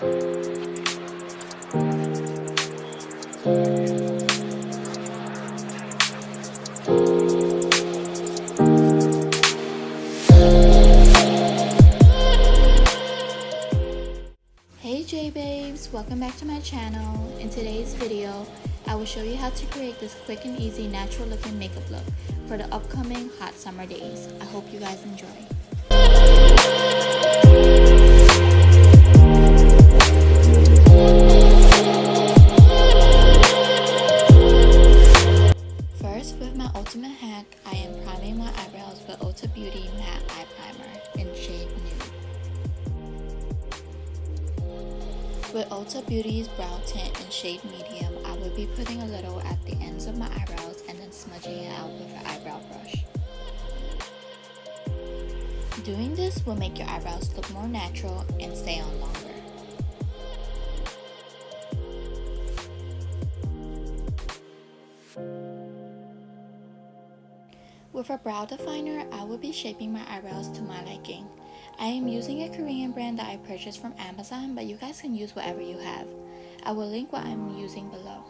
Hey J babes, welcome back to my channel. In today's video, I will show you how to create this quick and easy natural looking makeup look for the upcoming hot summer days. I hope you guys enjoy. First, with my ultimate hack, I am priming my eyebrows with Ulta Beauty Matte Eye Primer in shade Nude. With Ulta Beauty's brow tint in shade medium, I will be putting a little at the ends of my eyebrows and then smudging it out with an eyebrow brush. Doing this will make your eyebrows look more natural and stay on longer. With a brow definer, I will be shaping my eyebrows to my liking. I am using a Korean brand that I purchased from Amazon, but you guys can use whatever you have. I will link what I'm using below.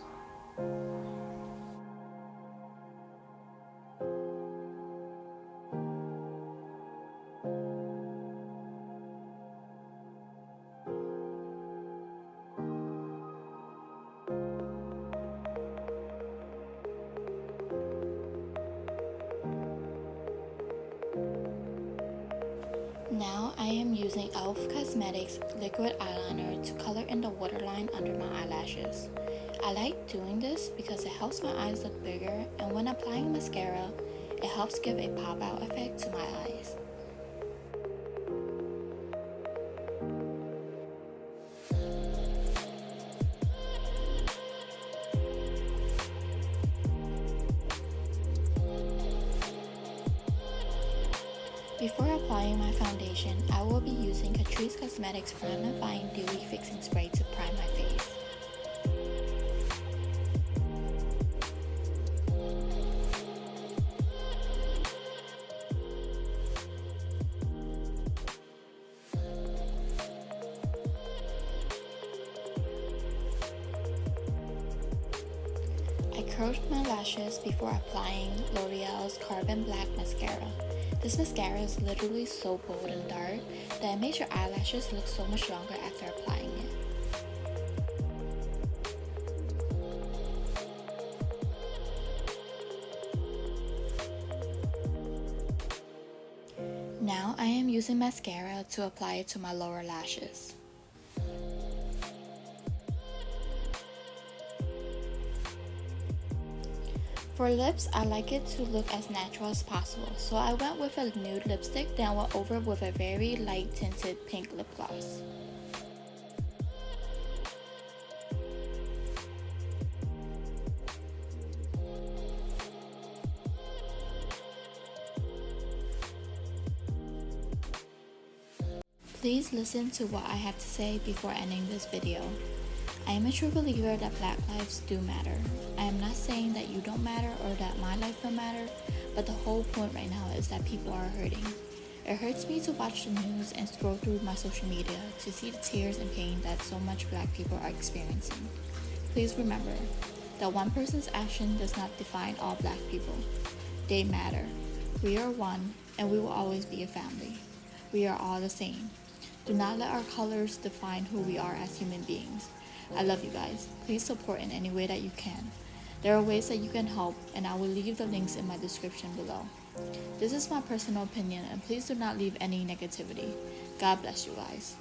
Now I am using e.l.f. Cosmetics liquid eyeliner to color in the waterline under my eyelashes. I like doing this because it helps my eyes look bigger, and when applying mascara, it helps give a pop-out effect to my eyes. Before applying my foundation, I will be using Charities Cosmetics Prime and Fine Dewy Fixing Spray to prime my face. I curled my lashes before applying L'Oreal's Carbon Black Mascara. This mascara is literally so bold and dark that it makes your eyelashes look so much longer after applying it. Now I am using mascara to apply it to my lower lashes. For lips, I like it to look as natural as possible, so I went with a nude lipstick, then went over with a very light tinted pink lip gloss. Please listen to what I have to say before ending this video. I am a true believer that Black lives do matter. I am not saying that you don't matter or that my life don't matter, but the whole point right now is that people are hurting. It hurts me to watch the news and scroll through my social media to see the tears and pain that so much Black people are experiencing. Please remember that one person's action does not define all Black people. They matter. We are one, and we will always be a family. We are all the same. Do not let our colors define who we are as human beings. I love you guys. Please support in any way that you can. There are ways that you can help, and I will leave the links in my description below. This is my personal opinion, and please do not leave any negativity. God bless you guys.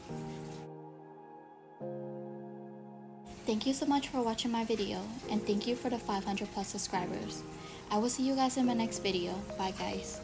Thank you so much for watching my video, and thank you for the 500+ subscribers. I will see you guys in my next video. Bye guys.